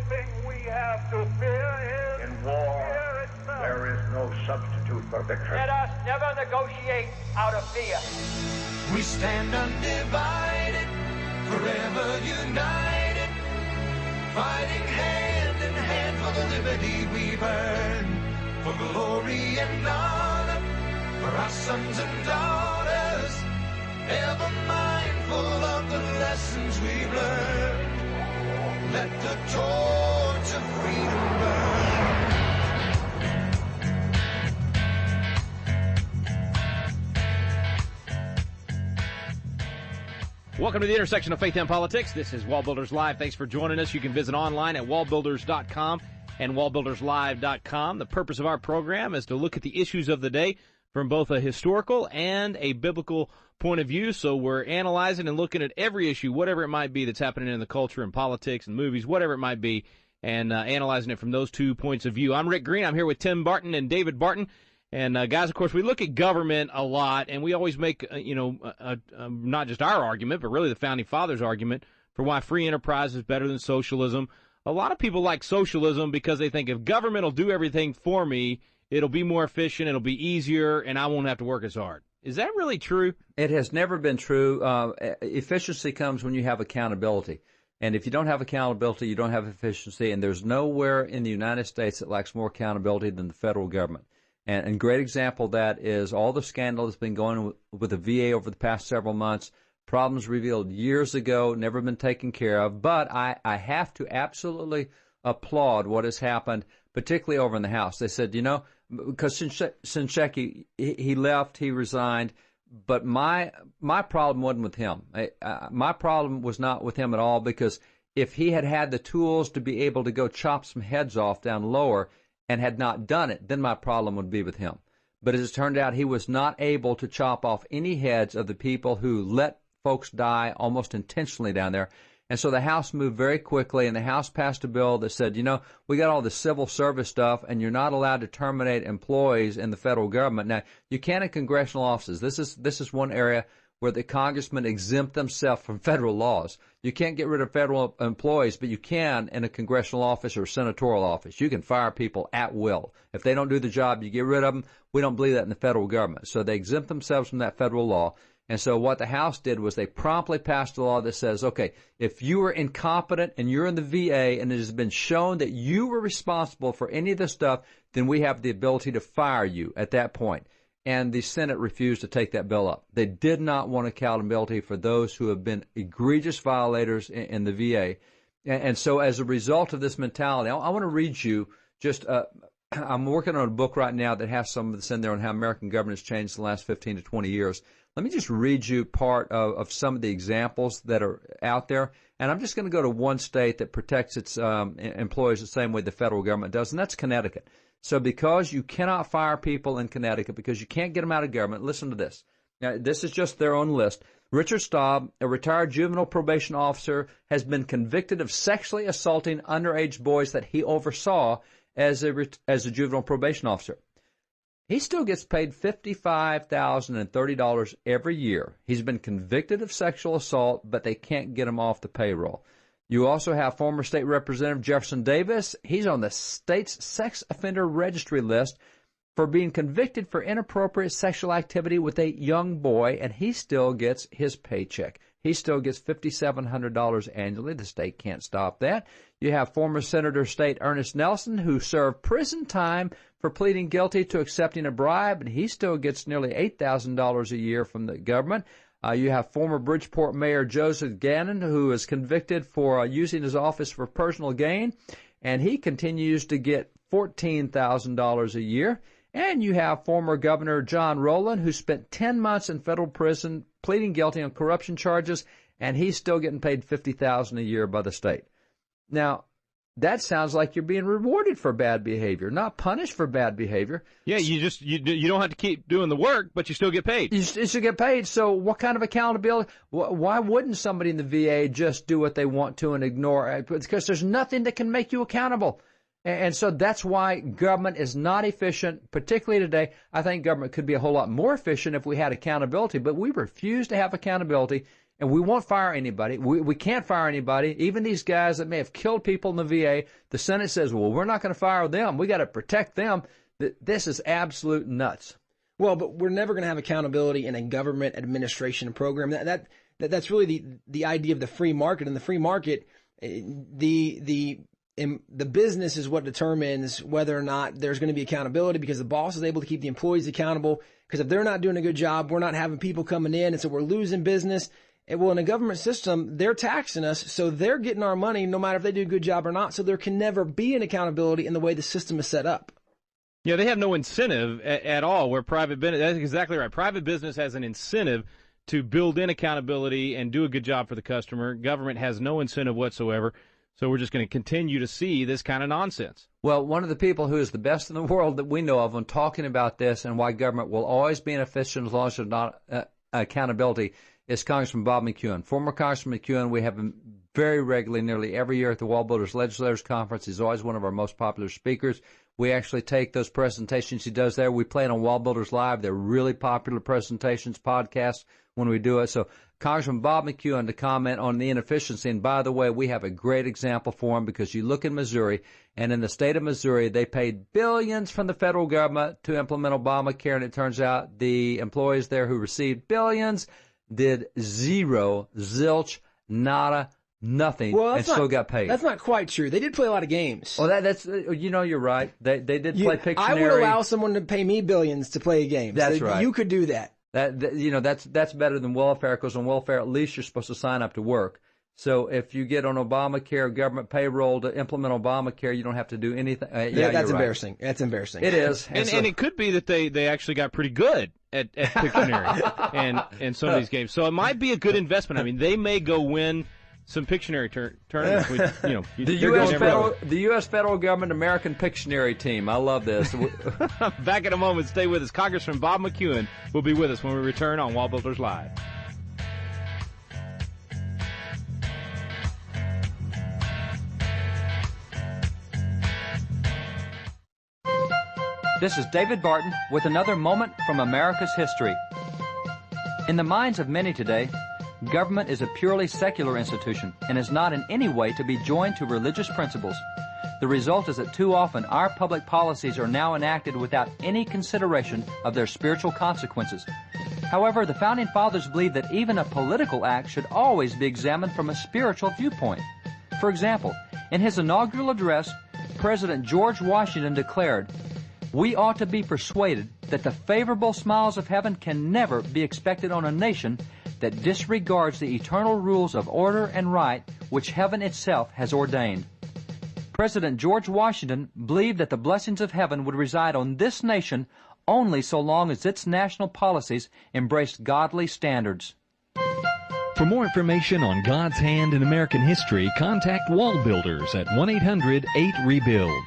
thing we have to fear is in war, fear itself. there is no substitute for victory. Let us never negotiate out of fear. We stand undivided, forever united, fighting hand in hand for the liberty we've earned, for glory and honor, for our sons and daughters, ever mindful of the lessons we've learned. Let the torch of freedom burn. Welcome to the intersection of faith and politics. This is WallBuilders Live. Thanks for joining us. You can visit online at wallbuilders.com and wallbuilderslive.com. The purpose of our program is to look at the issues of the day from both a historical and a biblical point of view. So we're analyzing and looking at every issue, whatever it might be that's happening in the culture and politics and movies, whatever it might be, and analyzing it from those 2 points of view. I'm Rick Green. I'm here with Tim Barton and David Barton. And, guys, of course, we look at government a lot, and we always make, not just our argument, but really the Founding Fathers' argument for why free enterprise is better than socialism. A lot of people like socialism because they think if government will do everything for me, it'll be more efficient, it'll be easier, and I won't have to work as hard. Is that really true? It has never been true. Efficiency comes when you have accountability. And if you don't have accountability, you don't have efficiency, and there's nowhere in the United States that lacks more accountability than the federal government. And a great example of that is all the scandal that's been going on with the VA over the past several months, problems revealed years ago, never been taken care of. But I have to absolutely applaud what has happened, particularly over in the House. They said, because Shinseki, he left, he resigned, but my problem wasn't with him. My problem was not with him at all, because if he had had the tools to be able to go chop some heads off down lower and had not done it, then my problem would be with him. But as it turned out, he was not able to chop off any heads of the people who let folks die almost intentionally down there. And so the House moved very quickly, and the House passed a bill that said, we got all this civil service stuff, and you're not allowed to terminate employees in the federal government. Now, you can in congressional offices. This is one area where the congressmen exempt themselves from federal laws. You can't get rid of federal employees, but you can in a congressional office or senatorial office. You can fire people at will. If they don't do the job, you get rid of them. We don't believe that in the federal government. So they exempt themselves from that federal law. And so what the House did was they promptly passed a law that says, okay, if you are incompetent and you're in the VA and it has been shown that you were responsible for any of this stuff, then we have the ability to fire you at that point. And the Senate refused to take that bill up. They did not want accountability for those who have been egregious violators in the VA. And so as a result of this mentality, I want to read you just I'm working on a book right now that has some of this in there on how American government has changed in the last 15 to 20 years. Let me just read you part of some of the examples that are out there. And I'm just going to go to one state that protects its employees the same way the federal government does, and that's Connecticut. So because you cannot fire people in Connecticut, because you can't get them out of government, listen to this. Now, this is just their own list. Richard Staub, a retired juvenile probation officer, has been convicted of sexually assaulting underage boys that he oversaw as a juvenile probation officer. He still gets paid $55,030 every year. He's been convicted of sexual assault, but they can't get him off the payroll. You also have former state representative Jefferson Davis. He's on the state's sex offender registry list for being convicted for inappropriate sexual activity with a young boy, and he still gets his paycheck. He still gets $5,700 annually. The state can't stop that. You have former Senator State Ernest Nelson, who served prison time for pleading guilty to accepting a bribe, and he still gets nearly $8,000 a year from the government. You have former Bridgeport Mayor Joseph Gannon, who is convicted for using his office for personal gain, and he continues to get $14,000 a year. And you have former Governor John Rowland, who spent 10 months in federal prison pleading guilty on corruption charges, and he's still getting paid $50,000 a year by the state. Now, that sounds like you're being rewarded for bad behavior, not punished for bad behavior. Yeah, you don't have to keep doing the work, but you still get paid. You still get paid. So what kind of accountability? Why wouldn't somebody in the VA just do what they want to and ignore it? Because there's nothing that can make you accountable. And so that's why government is not efficient, particularly today. I think government could be a whole lot more efficient if we had accountability, but we refuse to have accountability. and we won't fire anybody. We can't fire anybody. Even these guys that may have killed people in the VA, the Senate says, well, we're not going to fire them. We got to protect them. This is absolute nuts. Well, but we're never going to have accountability in a government administration program. That's really the idea of the free market. In the free market, the business is what determines whether or not there's going to be accountability, because the boss is able to keep the employees accountable. Because if they're not doing a good job, we're not having people coming in, and so we're losing business. And well, in a government system, they're taxing us, so they're getting our money no matter if they do a good job or not. So there can never be an accountability in the way the system is set up. Yeah, they have no incentive at all. Where private business, that's exactly right. Private business has an incentive to build in accountability and do a good job for the customer. Government has no incentive whatsoever. So we're just going to continue to see this kind of nonsense. Well, one of the people who is the best in the world that we know of on talking about this and why government will always be inefficient as long as there's not accountability is Congressman Bob McEwen. Former Congressman McEwen, we have him very regularly, nearly every year at the WallBuilders Legislators Conference. He's always one of our most popular speakers. We actually take those presentations he does there. We play it on WallBuilders Live. They're really popular presentations, podcasts when we do it. So Congressman Bob McEwen to comment on the inefficiency. And by the way, we have a great example for him, because you look in Missouri, and in the state of Missouri, they paid billions from the federal government to implement Obamacare, and it turns out the employees there who received billions did zero, zilch, nada, nothing, and still got paid. That's not quite true. They did play a lot of games. Well, that's you're right. They did play Pictionary. I would allow someone to pay me billions to play games. That's right. You could do that. That's better than welfare, because on welfare at least you're supposed to sign up to work. So if you get on Obamacare government payroll to implement Obamacare, you don't have to do anything. That's embarrassing. Right. That's embarrassing. It is, and it could be that they actually got pretty good at Pictionary and some of these games. So it might be a good investment. I mean, they may go win some Pictionary tournaments. The U.S. federal government American Pictionary team. I love this. Back in a moment. Stay with us. Congressman Bob McEwen will be with us when we return on WallBuilders Live. This is David Barton with another moment from America's history. In the minds of many today, government is a purely secular institution and is not in any way to be joined to religious principles. The result is that too often our public policies are now enacted without any consideration of their spiritual consequences. However, the Founding Fathers believed that even a political act should always be examined from a spiritual viewpoint. For example, in his inaugural address, President George Washington declared, "We ought to be persuaded that the favorable smiles of heaven can never be expected on a nation that disregards the eternal rules of order and right which heaven itself has ordained." President George Washington believed that the blessings of heaven would reside on this nation only so long as its national policies embraced godly standards. For more information on God's hand in American history, contact WallBuilders at 1-800-8-REBUILD.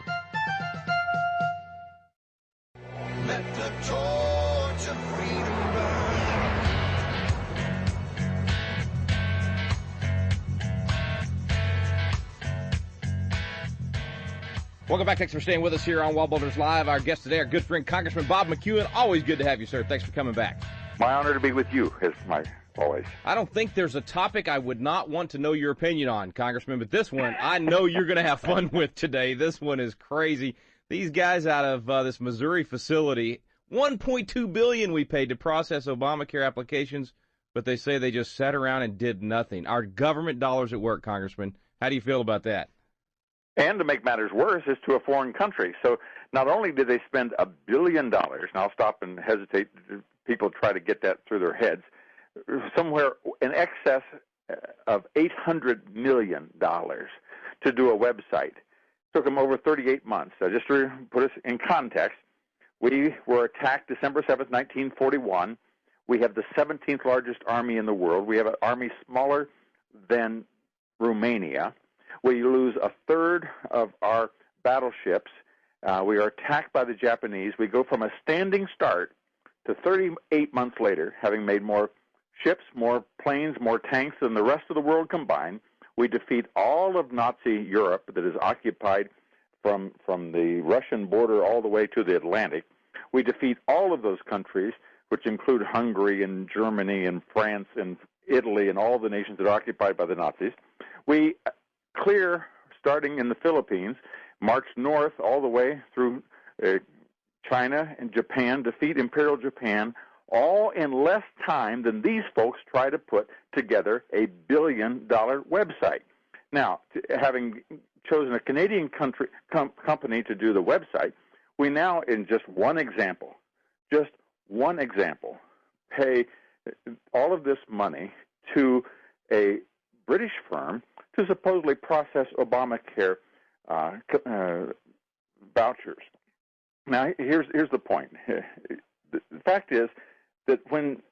Let the torch of freedom burn. Welcome back. Thanks for staying with us here on WallBuilders Live. Our guest today, our good friend Congressman Bob McEwen. Always good to have you, sir. Thanks for coming back. My honor to be with you, is my always. I don't think there's a topic I would not want to know your opinion on, Congressman, but this one I know you're going to have fun with today. This one is crazy. These guys out of this Missouri facility, $1.2 billion we paid to process Obamacare applications, but they say they just sat around and did nothing. Our government dollars at work, Congressman. How do you feel about that? And to make matters worse, is to a foreign country. So not only did they spend $1 billion, and I'll stop and hesitate, people try to get that through their heads, somewhere in excess of $800 million to do a website. Took them over 38 months. Just to put us in context, we were attacked December 7th, 1941. We have the 17th largest army in the world. We have an army smaller than Romania. We lose a third of our battleships. We are attacked by the Japanese. We go from a standing start to 38 months later, having made more ships, more planes, more tanks than the rest of the world combined. We defeat all of Nazi Europe that is occupied from the Russian border all the way to the Atlantic. We defeat all of those countries, which include Hungary and Germany and France and Italy and all the nations that are occupied by the Nazis. We clear, starting in the Philippines, march north all the way through China and Japan, defeat Imperial Japan, all in less time than these folks try to put together a billion-dollar website. Now, having chosen a Canadian company to do the website, we now, in just one example, pay all of this money to a British firm to supposedly process Obamacare vouchers. Now, here's the point. The fact is that when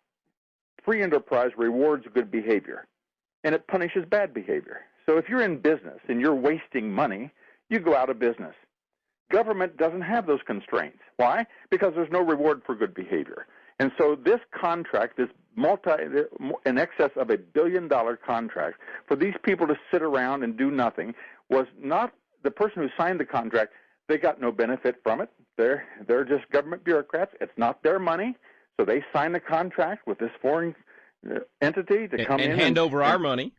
free enterprise rewards good behavior, and it punishes bad behavior. So if you're in business and you're wasting money, you go out of business. Government doesn't have those constraints. Why? Because there's no reward for good behavior. And so this contract, this in excess of $1 billion contract, for these people to sit around and do nothing, was not the person who signed the contract. They got no benefit from it. They're just government bureaucrats. It's not their money. So they signed the contract with this foreign entity to come in and hand over our money.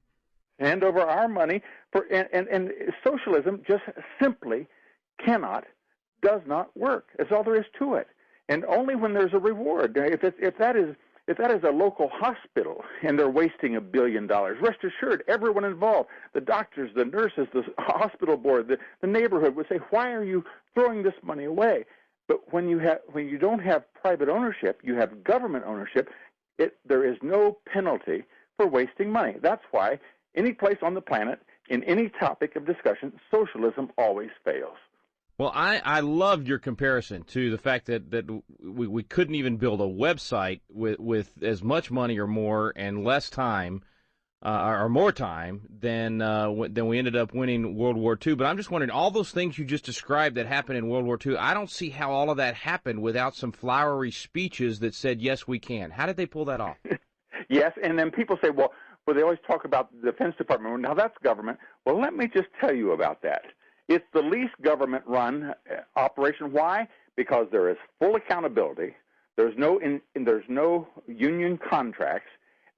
Hand over our money. And socialism just simply does not work. That's all there is to it. And only when there's a reward. If that is a local hospital and they're wasting $1 billion, rest assured, everyone involved, the doctors, the nurses, the hospital board, the neighborhood would say, why are you throwing this money away? But when you don't have private ownership, you have government ownership, there is no penalty for wasting money. That's why any place on the planet, in any topic of discussion, socialism always fails. Well, I loved your comparison to the fact that we couldn't even build a website with as much money or more and less time, or more time than we ended up winning World War II. But I'm just wondering, all those things you just described that happened in World War II, I don't see how all of that happened without some flowery speeches that said, yes, we can. How did they pull that off? Yes, and then people say, well, they always talk about the Defense Department. Well, now that's government. Well, let me just tell you about that. It's the least government-run operation. Why? Because there is full accountability. There's no union contracts.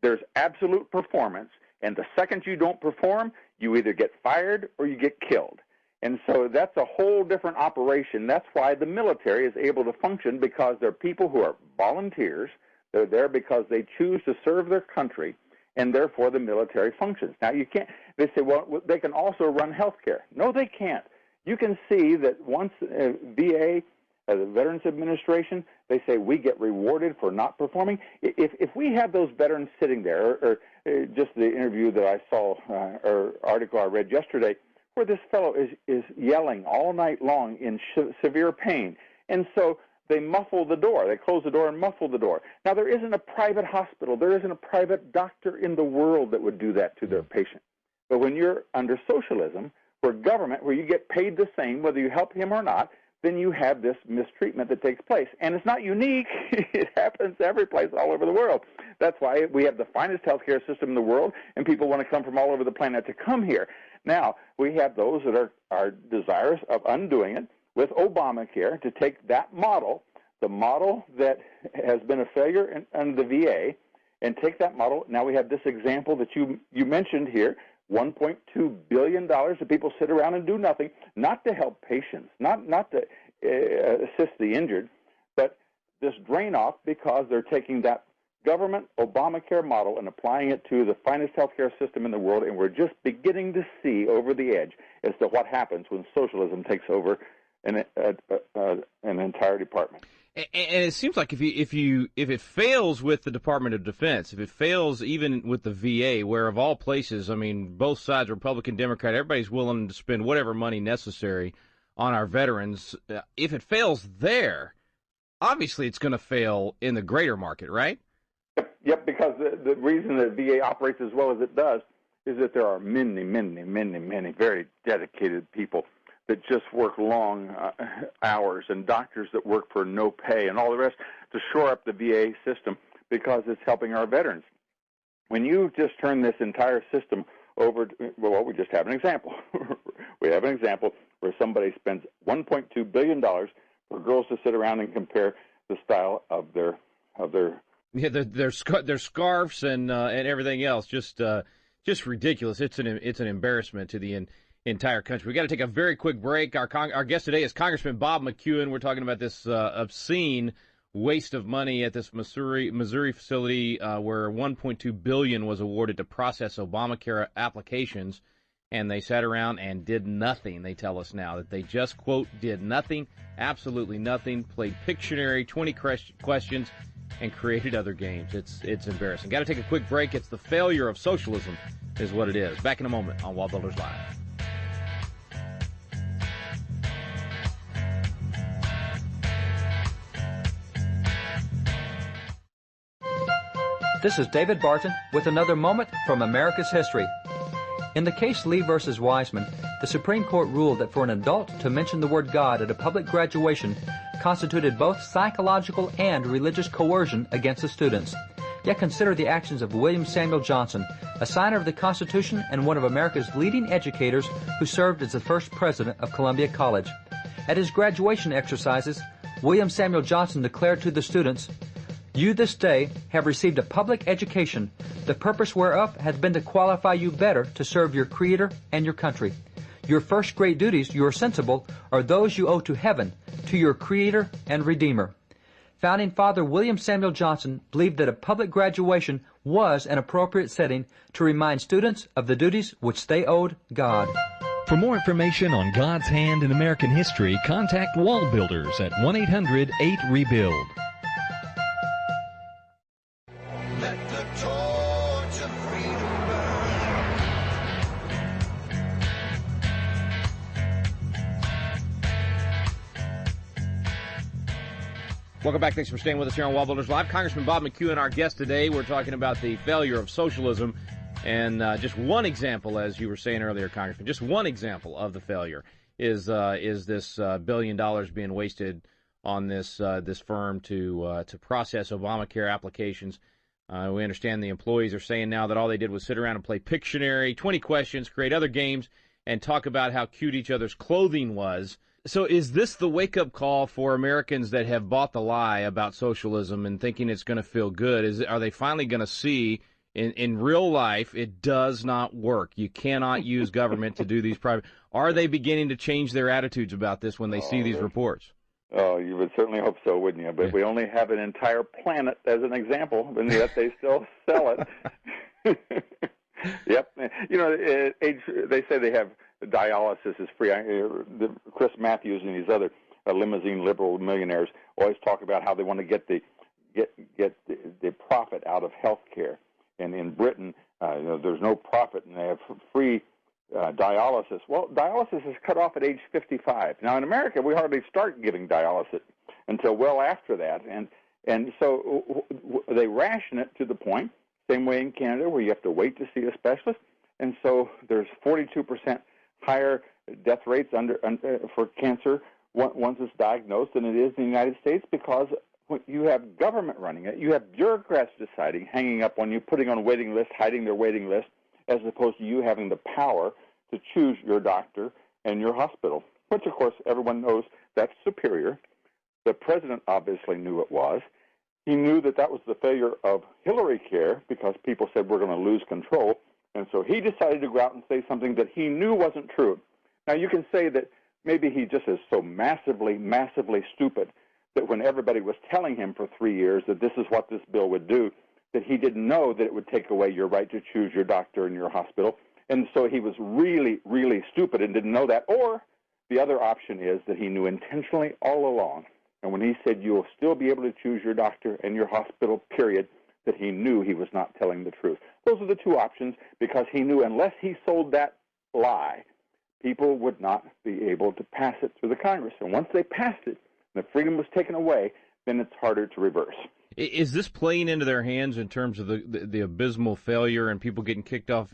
There's absolute performance. And the second you don't perform, you either get fired or you get killed. And so that's a whole different operation. That's why the military is able to function, because they're people who are volunteers. They're there because they choose to serve their country, and therefore the military functions. Now, you can't, they say, well, they can also run health care. No, they can't. You can see that once VA, the Veterans Administration, they say we get rewarded for not performing. If we have those veterans sitting there, or just the interview that I saw, or article I read yesterday, where this fellow is yelling all night long in severe pain, and so they muffle the door. They close the door and muffle the door. Now, there isn't a private hospital. There isn't a private doctor in the world that would do that to their patient. But when you're under socialism, where government, where you get paid the same whether you help him or not, then you have this mistreatment that takes place. And it's not unique. It happens every place all over the world. That's why we have the finest healthcare system in the world, and people want to come from all over the planet to come here. Now, we have those that are desirous of undoing it with Obamacare, to take that model, the model that has been a failure in the VA, and take that model. Now we have this example that you mentioned here, $1.2 billion that people sit around and do nothing, not to help patients, not to assist the injured, but this drain off because they're taking that government Obamacare model and applying it to the finest healthcare system in the world, and we're just beginning to see over the edge as to what happens when socialism takes over an entire department. And it seems like if it fails with the Department of Defense, if it fails even with the VA, where of all places, I mean, both sides, Republican, Democrat, everybody's willing to spend whatever money necessary on our veterans. If it fails there, obviously it's going to fail in the greater market, right? Yep, because the reason that VA operates as well as it does is that there are many, many, many, many very dedicated people that just work long hours, and doctors that work for no pay and all the rest to shore up the VA system because it's helping our veterans. When you just turn this entire system over, well, we just have an example. We have an example where somebody spends $1.2 billion for girls to sit around and compare the style of their Yeah, their scarves and everything else, just ridiculous. It's an embarrassment to the entire country. We got to take a very quick break. Our guest today is Congressman Bob McEwen. We're talking about this obscene waste of money at this Missouri facility where $1.2 billion was awarded to process Obamacare applications, and they sat around and did nothing. They tell us now that they just, quote, did nothing, absolutely nothing, played Pictionary, 20 questions, and created other games. It's embarrassing. Got to take a quick break. It's the failure of socialism is what it is. Back in a moment on WallBuilders Live. This is David Barton with another moment from America's history. In the case Lee versus Wiseman, the Supreme Court ruled that for an adult to mention the word God at a public graduation constituted both psychological and religious coercion against the students. Yet consider the actions of William Samuel Johnson, a signer of the Constitution and one of America's leading educators who served as the first president of Columbia College. At his graduation exercises, William Samuel Johnson declared to the students, "You this day have received a public education, the purpose whereof hath been to qualify you better to serve your Creator and your country. Your first great duties, you are sensible, are those you owe to heaven, to your Creator and Redeemer." Founding Father William Samuel Johnson believed that a public graduation was an appropriate setting to remind students of the duties which they owed God. For more information on God's hand in American history, contact WallBuilders at 1-800-8REBUILD. Let the torch of freedom burn. Welcome back. Thanks for staying with us here on WallBuilders Live. Congressman Bob McEwen, our guest today. We're talking about the failure of socialism. And just one example, as you were saying earlier, Congressman, just one example of the failure is this $1 billion being wasted on this firm to process Obamacare applications. We understand the employees are saying now that all they did was sit around and play Pictionary, 20 questions, create other games, and talk about how cute each other's clothing was. So is this the wake-up call for Americans that have bought the lie about socialism and thinking it's going to feel good? Are they finally going to see in real life it does not work? You cannot use government to do these private. Are they beginning to change their attitudes about this when they see these reports? Oh, you would certainly hope so, wouldn't you? But we only have an entire planet as an example, and yet they still sell it. Yep. You know, they say they have dialysis is free. Chris Matthews and these other limousine liberal millionaires always talk about how they want to get the profit out of health care. And in Britain, there's no profit, and they have free dialysis. Well, dialysis is cut off at age 55. Now, in America, we hardly start giving dialysis until well after that. And so they ration it to the point, same way in Canada, where you have to wait to see a specialist. And so there's 42% higher death rates for cancer once it's diagnosed than it is in the United States, because when you have government running it, you have bureaucrats deciding, hanging up on you, putting on a waiting list, hiding their waiting list, as opposed to you having the power to choose your doctor and your hospital, which, of course, everyone knows that's superior. The president obviously knew it was. He knew that was the failure of Hillary Care, because people said we're going to lose control, and so he decided to go out and say something that he knew wasn't true. Now, you can say that maybe he just is so massively, massively stupid that when everybody was telling him for 3 years that this is what this bill would do, that he didn't know that it would take away your right to choose your doctor and your hospital. And so he was really, really stupid and didn't know that. Or the other option is that he knew intentionally all along. And when he said you will still be able to choose your doctor and your hospital, period, that he knew he was not telling the truth. Those are the two options, because he knew unless he sold that lie, people would not be able to pass it through the Congress. And once they passed it, the freedom was taken away, then it's harder to reverse. Is this playing into their hands in terms of the abysmal failure and people getting kicked off,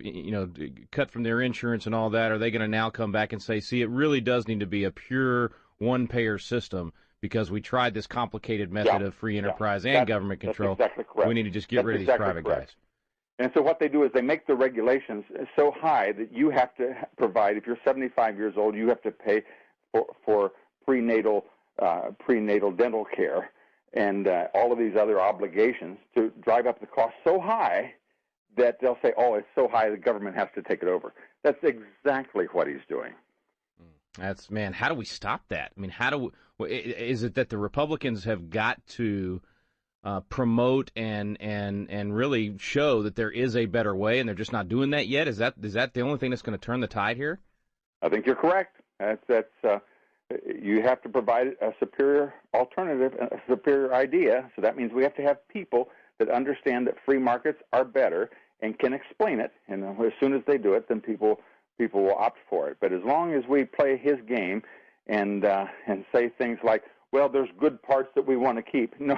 cut from their insurance and all that? Are they going to now come back and say, see, it really does need to be a pure one-payer system because we tried this complicated method of free enterprise and government control? That's exactly correct. We need to just get rid of these private guys. And so what they do is they make the regulations so high that you have to provide, if you're 75 years old, you have to pay for prenatal dental care. and all of these other obligations to drive up the cost so high that they'll say, oh, it's so high the government has to take it over. That's exactly what he's doing. Man, how do we stop that? I mean, is it that the Republicans have got to promote and really show that there is a better way, and they're just not doing that yet? Is that the only thing that's going to turn the tide here? I think you're correct. You have to provide a superior alternative, a superior idea. So that means we have to have people that understand that free markets are better and can explain it. And as soon as they do it, then people will opt for it. But as long as we play his game and say things like, well, there's good parts that we want to keep. No.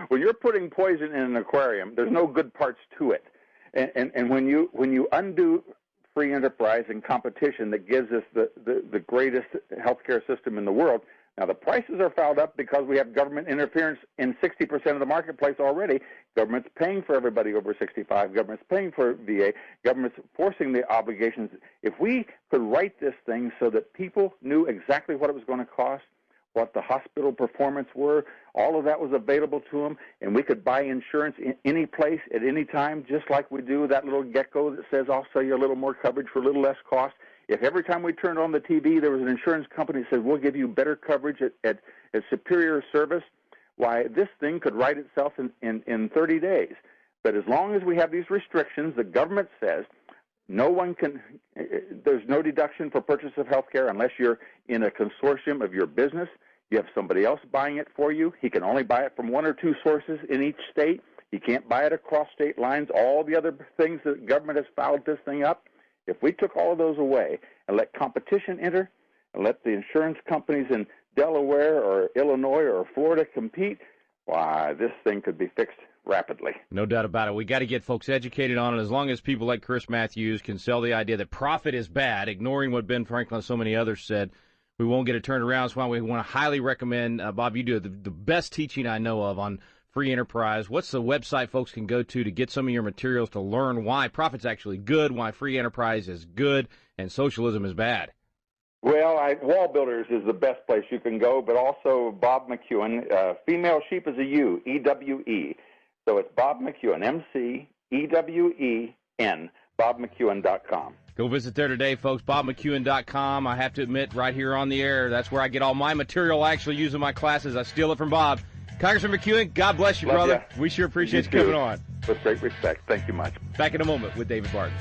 When you're putting poison in an aquarium, there's no good parts to it. And when you undo free enterprise and competition that gives us the greatest healthcare system in the world, now the prices are fouled up because we have government interference in 60% of the marketplace already. Government's paying for everybody over 65. Government's paying for VA. Government's forcing the obligations. If we could write this thing so that people knew exactly what it was going to cost, what the hospital performance were, all of that was available to them, and we could buy insurance in any place at any time, just like we do that little gecko that says, I'll sell you a little more coverage for a little less cost. If every time we turned on the TV there was an insurance company that said, we'll give you better coverage at superior service, why, this thing could write itself in 30 days. But as long as we have these restrictions, the government says no one can, there's no deduction for purchase of health care unless you're in a consortium of your business. You have somebody else buying it for you. He can only buy it from one or two sources in each state. He can't buy it across state lines. All the other things that government has fouled this thing up. If we took all of those away and let competition enter and let the insurance companies in Delaware or Illinois or Florida compete, why, this thing could be fixed rapidly. No doubt about it. We got to get folks educated on it. As long as people like Chris Matthews can sell the idea that profit is bad, ignoring what Ben Franklin and so many others said, we won't get it turned around. That's why we want to highly recommend, Bob, you do the best teaching I know of on free enterprise. What's the website folks can go to get some of your materials to learn why profit's actually good, why free enterprise is good, and socialism is bad? Well, WallBuilders is the best place you can go, but also Bob McEwen. Female sheep is a U, E-W-E. So it's Bob McEwen, M-C-E-W-E-N, BobMcEwen.com. Go visit there today, folks, BobMcEwen.com. I have to admit, right here on the air, that's where I get all my material I actually use in my classes. I steal it from Bob. Congressman McEwen, God bless you, brother. Ya. We sure appreciate you coming on. With great respect. Thank you much. Back in a moment with David Barton.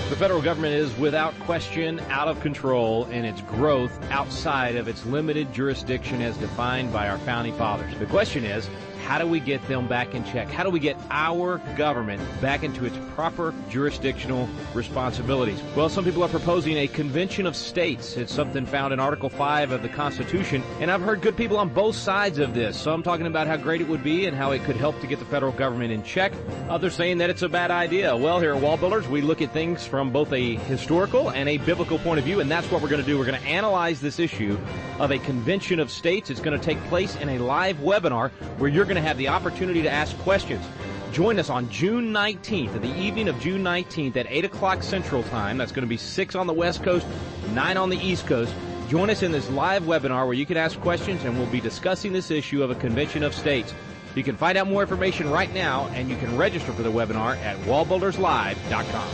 The federal government is, without question, out of control in its growth outside of its limited jurisdiction as defined by our founding fathers. The question is, how do we get them back in check? How do we get our government back into its proper jurisdictional responsibilities? Well, some people are proposing a convention of states. It's something found in Article 5 of the Constitution, and I've heard good people on both sides of this. Some talking about how great it would be and how it could help to get the federal government in check. Others saying that it's a bad idea. Well, here at WallBuilders, we look at things from both a historical and a biblical point of view, and that's what we're going to do. We're going to analyze this issue of a convention of states. It's going to take place in a live webinar where you're going to have the opportunity to ask questions. Join us on June 19th, the evening of June 19th at 8 o'clock Central Time. That's going to be 6 on the West Coast, 9 on the East Coast. Join us in this live webinar where you can ask questions, and we'll be discussing this issue of a convention of states. You can find out more information right now, and you can register for the webinar at wallbuilderslive.com.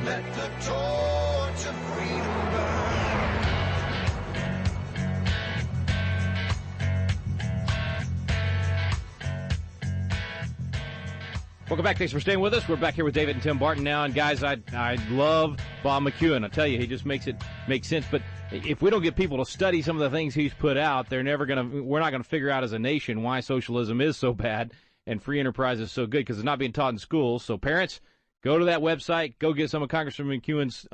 Let the torch of freedom burn. Welcome back. Thanks for staying with us. We're back here with David and Tim Barton now. And guys, I love Bob McEwen. I tell you, he just makes it make sense. But if we don't get people to study some of the things he's put out, we're not going to figure out as a nation why socialism is so bad and free enterprise is so good, because it's not being taught in schools. So parents, go to that website, go get some of Congressman McEwen's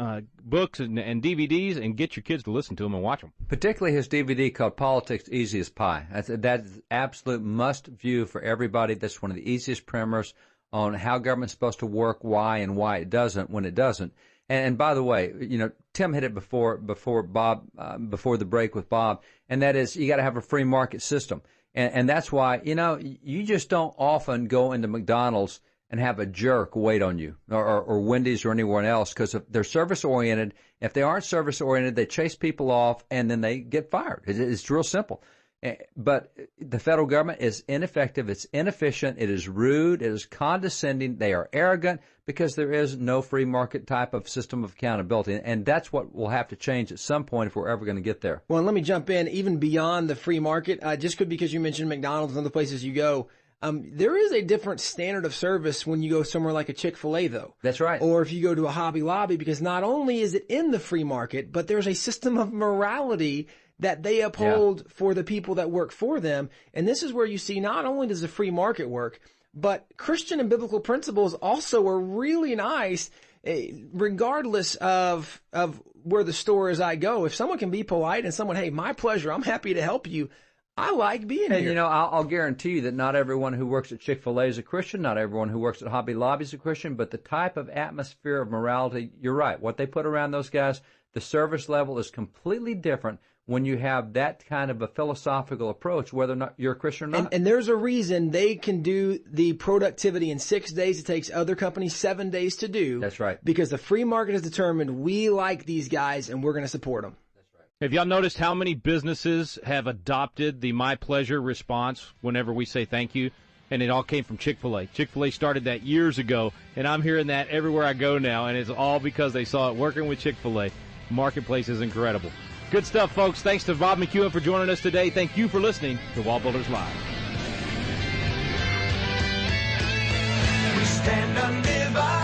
books and DVDs, and get your kids to listen to them and watch them. Particularly his DVD called Politics Easy as Pie. That's absolute must view for everybody. That's one of the easiest primers on how government's supposed to work, why it doesn't when it doesn't. And by the way, Tim hit it before the break with Bob, and that is you got to have a free market system. And that's why, you just don't often go into McDonald's and have a jerk wait on you, or Wendy's or anyone else, because they're service-oriented. If they aren't service-oriented, they chase people off, and then they get fired. It's real simple. But the federal government is ineffective. It's inefficient. It is rude. It is condescending. They are arrogant because there is no free market type of system of accountability. And that's what will have to change at some point if we're ever going to get there. Well, let me jump in even beyond the free market. Just because you mentioned McDonald's and other places you go, there is a different standard of service when you go somewhere like a Chick-fil-A, though. That's right. Or if you go to a Hobby Lobby, because not only is it in the free market, but there's a system of morality that they uphold for the people that work for them. And this is where you see not only does the free market work, but Christian and biblical principles also are really nice, regardless of where the store is I go. If someone can be polite and someone, hey, my pleasure, I'm happy to help you, I like being here. And, you know, I'll guarantee you that not everyone who works at Chick-fil-A is a Christian. Not everyone who works at Hobby Lobby is a Christian. But the type of atmosphere of morality, you're right. What they put around those guys, the service level is completely different when you have that kind of a philosophical approach, whether or not you're a Christian or not. And there's a reason they can do the productivity in 6 days. It takes other companies 7 days to do. That's right. Because the free market has determined we like these guys and we're going to support them. Have y'all noticed how many businesses have adopted the my pleasure response whenever we say thank you? And it all came from Chick-fil-A. Chick-fil-A started that years ago, and I'm hearing that everywhere I go now, and it's all because they saw it working with Chick-fil-A. Marketplace is incredible. Good stuff, folks. Thanks to Bob McEwen for joining us today. Thank you for listening to WallBuilders Live. We stand undivided.